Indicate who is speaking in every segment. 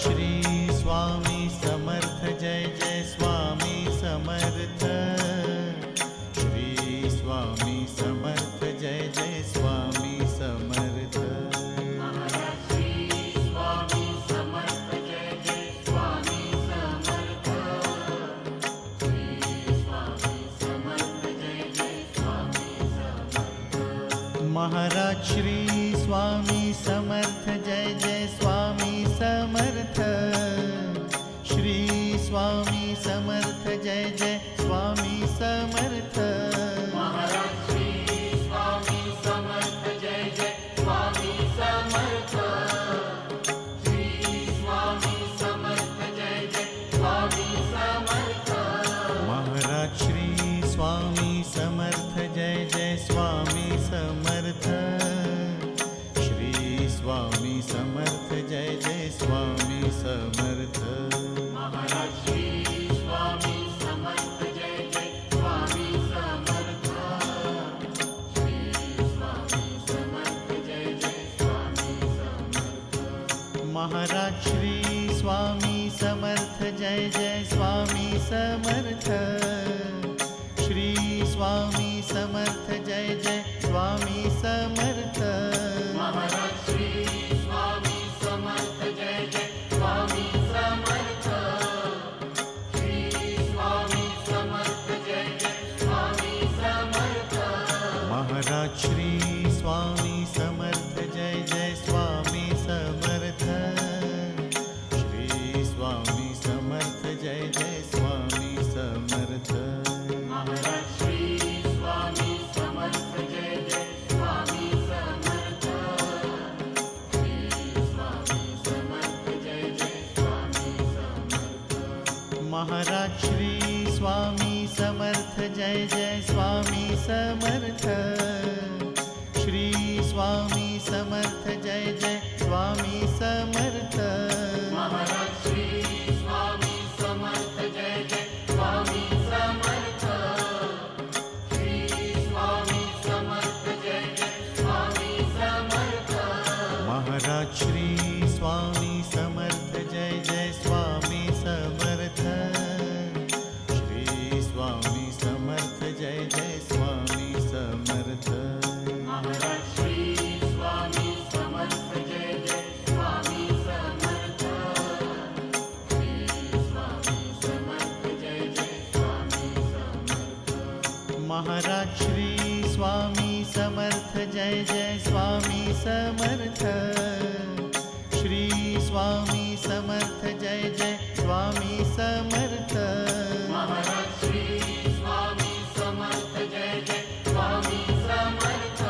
Speaker 1: Shri Swami Samarth Jai Jai Swami Samarth. Shri Swami Samarth Jai Jai Swami Samarth.
Speaker 2: Shri Swami Samarth Jai Jai Swami Samarth. Shri Swami Samarth Jai Jai Swami Samarth.
Speaker 1: Maharaj Shri Swami Samarth Jai Jai Swami Samarth. Shri Swami Samarth Jai Jai Swami Samarth.
Speaker 2: Maharaj Shri Swami Samarth Jai Jai Swami Samarth. Shri Swami Samarth Jai Jai Swami Samarth.
Speaker 1: Maharaj Shri Swami Samarth Jai Jai Swami Samarth. Shri Swami Samarth Jai Jai Swami Samarth.
Speaker 2: Maharaj Shri Swami Samarth Jai Jai Swami Samarth. Shri Swami Samarth Jai Jai Swami Samarth.
Speaker 1: Maharaj Shri Swami Samarth Jai Jai Swami Samarth. Shri Swami Samarth Jai Jai Swami Samarth.
Speaker 2: Maharaj Shri Swami Samarth Jai Jai Swami Samarth. Shri Swami Samarth Jai Jai Swami Samarth.
Speaker 1: Maharaj Shri Swami Samarth Jai Jai Swami Samarth. Shri Swami Samarth Jai Jai Swami Samarth.
Speaker 2: Maharaj Shri Swami Samarth Jai Jai Swami Samarth. Shri Swami Samarth Jai Jai Swami Samarth.
Speaker 1: Maharaj Shri Swami Samarth Jai Jai Swami Samarth. Shri Swami Samarth Jai Jai Swami Samarth.
Speaker 2: Maharaj Shri Swami Samarth Jai Jai Swami Samarth. Shri Swami Samarth Jai Jai Swami Samarth.
Speaker 1: Maharaj Shri Swami Samarth Jai Jai Swami Samarth. Shri Swami Samarth Jai Jai Swami Samarth.
Speaker 2: Maharaj Shri Swami Samarth Jai Jai Swami Samarth. Shri Swami Samarth Jai Jai Swami Samarth.
Speaker 1: Maharaj Shri Swami Samarth Jai Jai Swami Samarth. Shri Swami Samarth Jai Jai Swami Samarth.
Speaker 2: Maharaj Shri Swami Samarth Jai Jai Swami Samarth.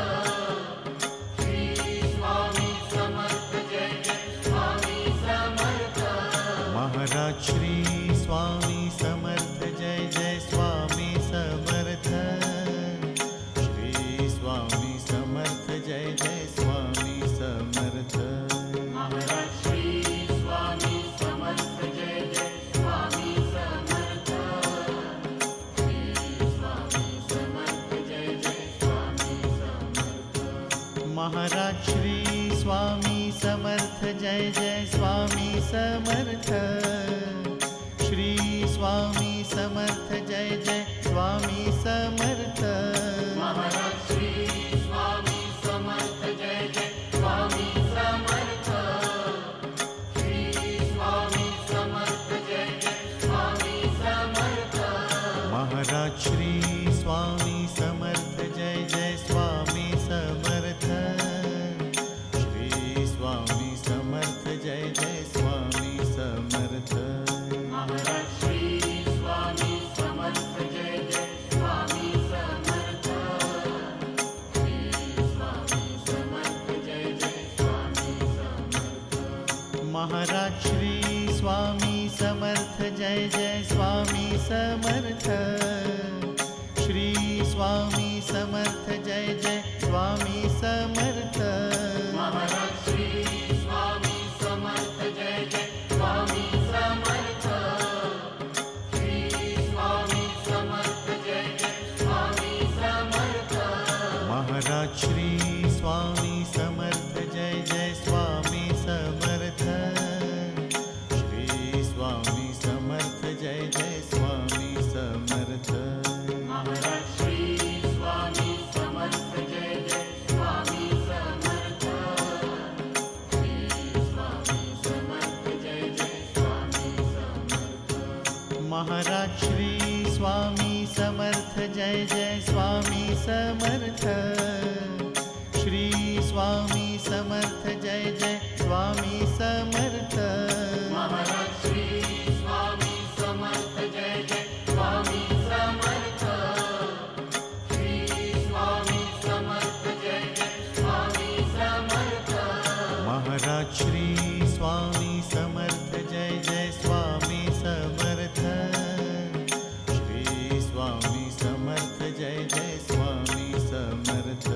Speaker 2: Shri Swami Samarth Jai Jai Swami Samarth.
Speaker 1: Maharaj Shri Swami Samarth Jai Jai Swami Samarth. Shri Swami Samarth Jai Jai Swami Samarth.
Speaker 2: Maharaj Shri Swami Samarth Jai Jai Swami Samarth. Shri Swami Samarth Jai Jai Swami Samarth.
Speaker 1: Maharaj Shri Swami Samarth Jai Jai Swami Samarth. Shri Swami Samarth Jai Jai Swami Samarth.
Speaker 2: Maharaj Shri Swami Samarth Jai Jai Swami Samarth. Shri Swami Samarth Jai Jai Swami Samarth.
Speaker 1: Maharaj Shri Swami Samarth Jai Jai Swami Samarth. Shri Swami Samarth Jai Jai Swami Samarth.
Speaker 2: Maharaj Shri Swami Samarth Jai Jai Swami Samarth. Shri Swami Samarth Jai Jai Swami Samarth.
Speaker 1: Maharaj Shri Swami Samarth Jai Jai Swami Samarth. Shri Swami Samarth Jai Jai Swami Samarth.
Speaker 2: Maharaj Shri Swami Samarth Jai Jai Swami Samarth. Shri Swami Samarth Jai Jai Swami Samarth.
Speaker 1: Maharaj Shri Swami Samarth Jai Jai Swami Samarth. Maharaj Shri Swami Samarth Jai Jai Swami Samarth. Shri Swami Samarth Jai Jai Swami Samarth.
Speaker 2: Maharaj Shri Swami Samarth Jai Jai Swami Samarth. Shri Swami Samarth Jai Jai Swami Samarth.
Speaker 1: Maharaj Shri Swami Samarth Jai Jai Swami Samarth. Shri Swami Samarth Jai Jai Swami Samarth.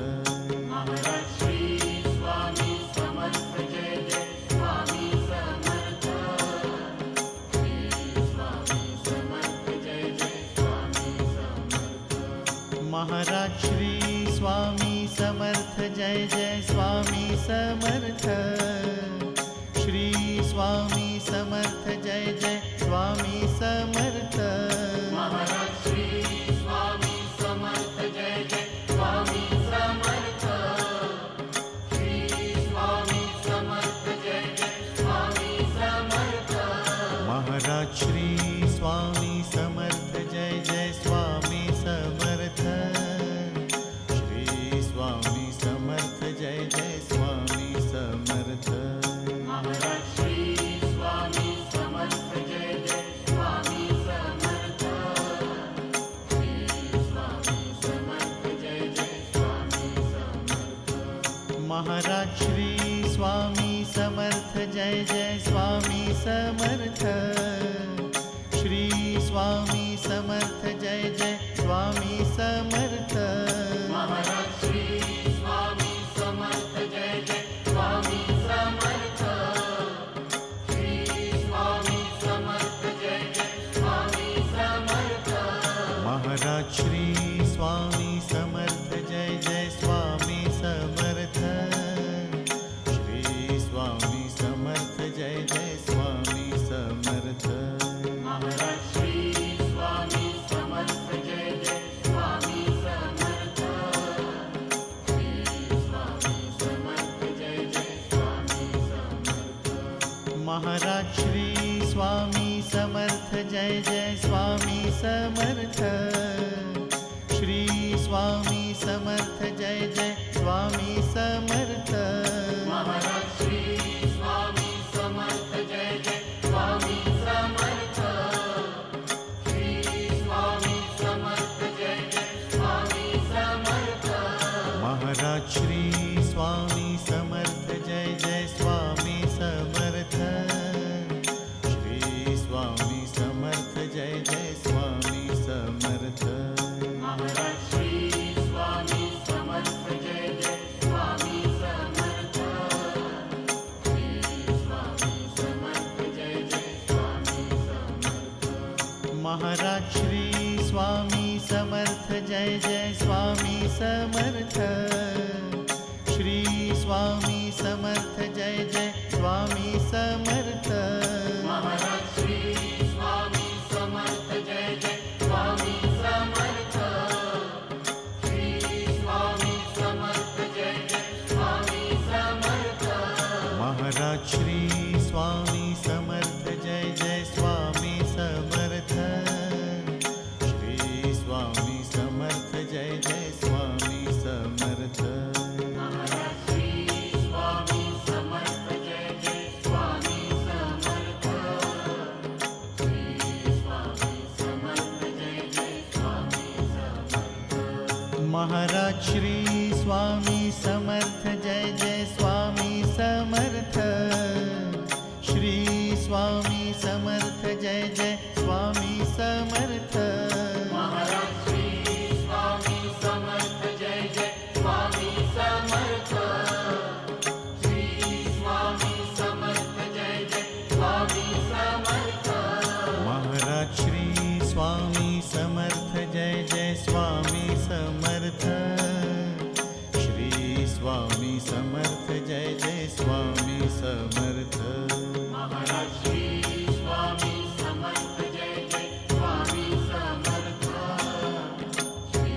Speaker 2: Maharaj Shri Swami Samarth Jai Jai Swami Samarth. Shri Swami Samarth Jai Jai Swami Samarth.
Speaker 1: Maharaj Shri Swami Samarth Jai Jai Swami Samarth. Shri Swami Samarth Jai Jai Swami Samarth.
Speaker 2: Maharaj Shri Swami Samarth Jai Jai Swami Samarth. Shri Swami Samarth Jai Jai Swami Samarth.
Speaker 1: Maharaj Shri Swami Samarth Jai Jai Swami Samarth. Shri Swami Samarth Jai Jai Swami Samarth.
Speaker 2: Maharaj Shri Swami Samarth Jai Jai Swami Samarth. Shri Swami Samarth Jai Jai Swami Samarth.
Speaker 1: Maharaj Shri Swami Samarth Jai Jai Swami Samarth. Shri Swami Samarth Jai Jai Swami Samarth.
Speaker 2: Maharaj Shri Swami Samarth Jai Jai Swami Samarth. Shri Swami Samarth Jai Jai Swami Samarth.
Speaker 1: Maharaj Shri Swami Samarth Jai Jai Swami Samarth. Shri Swami Samarth Jai Jai Swami Samarth.
Speaker 2: Maharaj Shri Swami Samarth Jai Jai Swami Samarth. Shri Swami Samarth Jai Jai Swami Samarth.
Speaker 1: Maharaj Shri Swami Samarth Jai Jai Swami Samarth. Shri Swami Samarth Jai Jai Swami Samarth.
Speaker 2: Maharaj Shri Swami Samarth Jai Jai Swami Samarth. Shri Swami Samarth Jai Jai Swami Samarth.
Speaker 1: Maharaj Shri Swami Samarth Jai Jai Swami Samarth. Shri Swami Samarth Jai Jai Swami Samarth.
Speaker 2: Maharaj Shri Swami Samarth Jai Jai Swami Samarth. Shri Swami Samarth Jai Jai Swami Samarth.
Speaker 1: Maharaj Shri Swami Samarth Jai Jai Swami Samarth. Shri Swami Samarth Jai Jai Swami Samarth.
Speaker 2: Maharaj Shri Swami Samarth Jai Jai Swami Samarth. Shri Swami Samarth Jai Jai Swami Samarth.
Speaker 1: Maharaj Shri Swami Samarth Jai Jai Swami Samarth. Shri Swami Samarth Jai Jai Swami Samarth.
Speaker 2: Maharaj Shri Swami Samarth Jai Jai Swami Samarth. Shri Swami Samarth Jai Jai Swami Samarth.
Speaker 1: Maharaj Shri Swami Samarth Jai Jai Swami Samarth. Shri Swami Samarth Jai Jai Swami Samarth.
Speaker 2: Maharaj Shri Swami Samarth Jai Jai Swami Samarth. Shri Swami Samarth Jai Jai Swami Samarth.
Speaker 1: Maharaj Shri Swami Samarth Jai Jai Swami Samarth. Shri Swami Samarth Jai Jai Swami Samarth.
Speaker 2: Maharaj Shri Swami Samarth Jai Jai Swami Samarth. Shri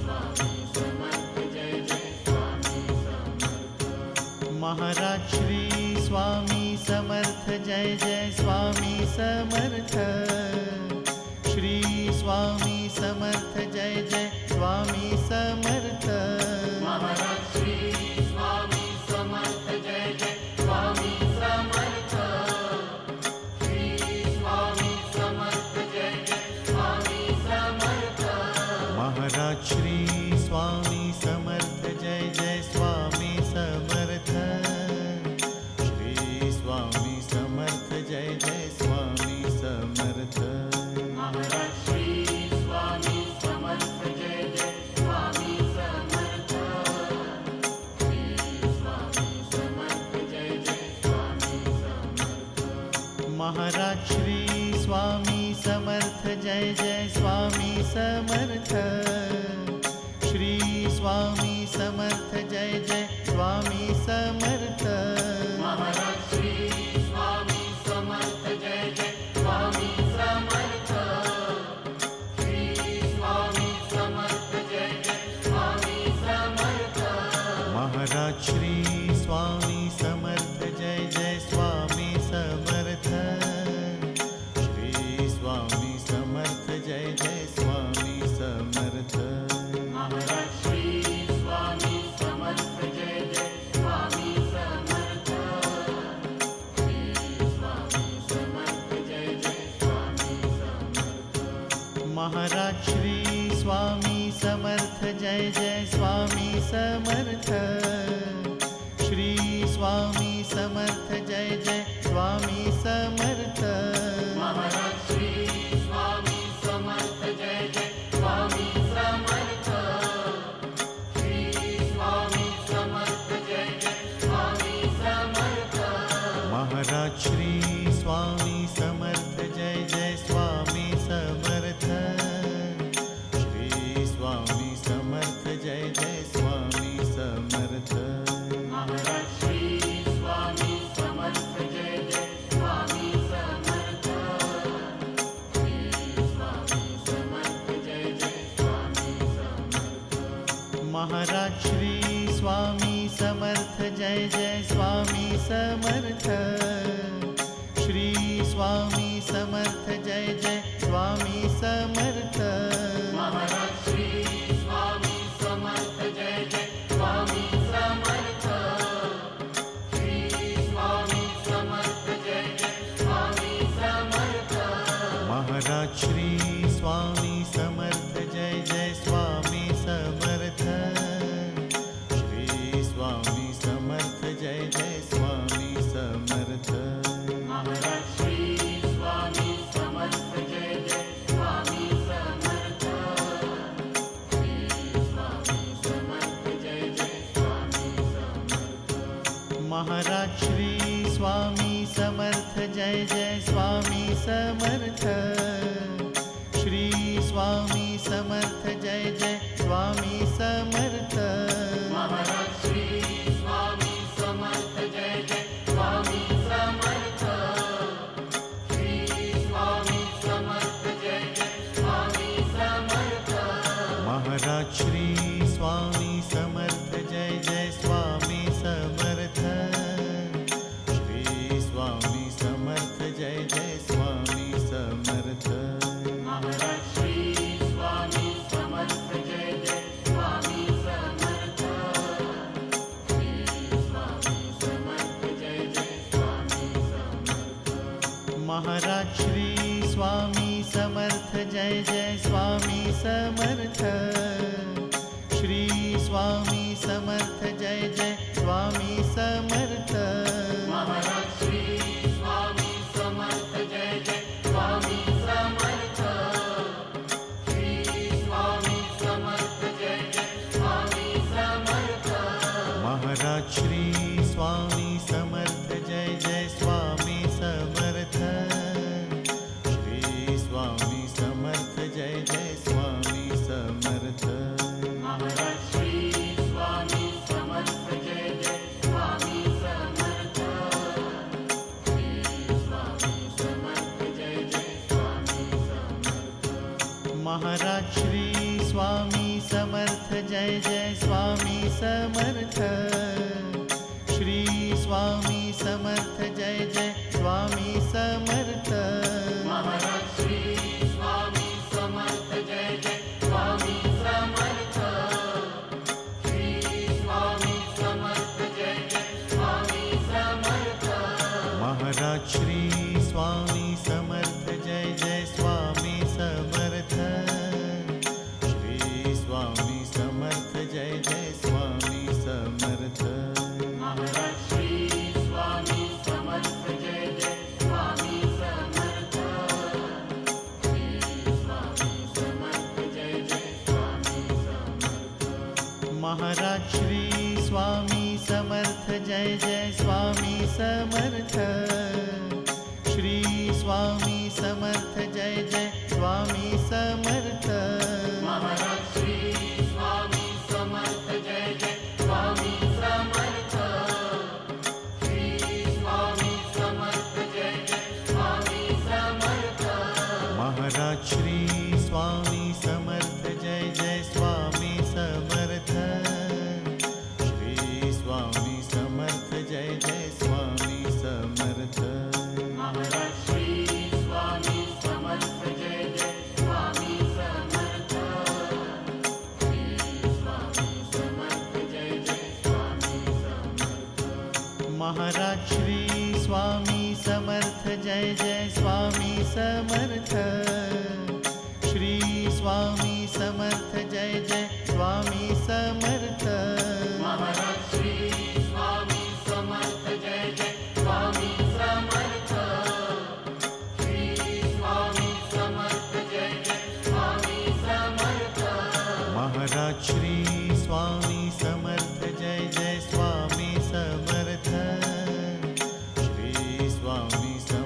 Speaker 2: Swami Samarth Jai Jai Swami Samarth.
Speaker 1: Maharaj Shri Swami Samarth Jai Jai Swami Samarth. Samarth Jai Jai Swami Samarth. Shri Swami Samarth Jai Jai Swami Samarth.
Speaker 2: Maharaj Shri Swami Samarth Jai Jai Swami Samarth. Shri Swami Samarth Jai Jai Swami Samarth.
Speaker 1: Maharaj Shri Swami Samarth Jai Jai Swami Samarth. Shri Swami Samarth Jai Jai Swami Samarth.
Speaker 2: Maharaj Shri Swami Samarth Jai Jai Swami Samarth. Shri Swami Samarth Jai Jai Swami Samarth.
Speaker 1: Maharaj Shri Swami Samarth Jai Jai Swami Samarth. Shri Swami Samarth Jai Jai Swami Samarth.
Speaker 2: Maharaj Shri Swami Samarth Jai Jai Swami Samarth. Shri Swami Samarth Jai Jai Swami Samarth.
Speaker 1: Maharaj Shri Swami Samarth Jai Jai Swami Samarth. Shri Swami Samarth Jai Jai Swami Samarth.
Speaker 2: Maharaj Shri Swami Samarth Jai Jai Swami Samarth. Shri Swami Samarth Jai Jai Swami Samarth.
Speaker 1: Maharaj Shri Swami Samarth Jai Jai Swami Samarth. Shri Swami Samarth Jai Jai Swami Samarth.
Speaker 2: Maharaj Shri Swami Samarth Jai Jai Swami Samarth. Shri Swami Samarth Jai Jai Swami Samarth.
Speaker 1: Maharaj Shri Swami Samarth Jai Jai Swami Samarth. Shri Swami Samarth Jai Jai Swami Samarth.
Speaker 2: Maharaj Shri Swami Samarth Jai Jai Swami Samarth. Shri Swami Samarth Jai Jai Swami Samarth.
Speaker 1: Maharaj Shri Swami Samarth Jai Jai Swami Samarth. Shri Swami Samarth Jai Jai Swami Samarth.
Speaker 2: Maharaj Shri Swami Samarth Jai Jai Swami Samarth. Shri Swami Samarth Jai Jai Swami Samarth.
Speaker 1: Maharaj Shri Swami Samarth Jai Jai Swami Samarth. Shri Swami Samarth Jai Jai Swami Samarth.
Speaker 2: Maharaj Shri Swami Samarth Jai Jai Swami Samarth. Shri Swami Samarth Jai Jai Swami Samarth.
Speaker 1: Maharaj Shri Swami Samarth Jai Jai Swami Samarth. Shri Swami Samarth Jai Jai Swami Samarth.
Speaker 2: Maharaj Shri Swami Samarth Jai Jai Swami Samarth. Shri Swami Samarth Jai Jai Swami Samarth.
Speaker 1: Maharaj Shri Swami Samarth Jai Jai Swami Samarth. Shri Swami Samarth Jai Jai Swami Samarth.
Speaker 2: Maharaj Shri Swami Samarth Jai Jai Swami Samarth. Shri Swami Samarth Jai Jai Swami Samarth.
Speaker 1: Maharaj Shri Swami Samarth Jai Jai Swami Samarth. Shri Swami Samarth Jai Jai Swami Samarth.
Speaker 2: Maharaj Shri Swami Samarth Jai Jai Swami Samarth. Shri Swami Samarth Jai Jai Swami Samarth.
Speaker 1: Maharaj Shri Swami Samarth Jai Jai Swami Samarth. Shri Swami Samarth Jai Jai Swami Samarth.
Speaker 2: Maharaj Shri Swami Samarth Jai Jai Swami Samarth. Shri Swami Samarth Jai Jai Swami Samarth.
Speaker 1: Maharaj Shri Swami Samarth Jai Jai Swami Samarth. Shri Swami Samarth Jai Jai Swami Samarth
Speaker 2: Maharaj Shri Swami Samarth Jai Jai Swami Samarth Shri Swami Samarth Jai Jai Swami Samarth
Speaker 1: Maharaj Shri Swami Samarth Jai Jai Swami Samarth Shri Swami Samarth Jai Jai Swami Samarth
Speaker 2: Maharaj Shri Swami Samarth Jai Jai Swami Samarth Shri Swami Samarth Jai Jai Swami Samarth
Speaker 1: Maharaj Shri Swami Samarth Jai Jai Swami Samarth Shri Swami Samarth Jai Jai Swami Samarth
Speaker 2: Maharaj Shri Swami Samarth Jai Jai Swami Samarth Shri Swami Samarth Jai Jai Swami Samarth
Speaker 1: Maharaj Shri Swami Samarth Jai Jai Swami Samarth Shri Swami Samarth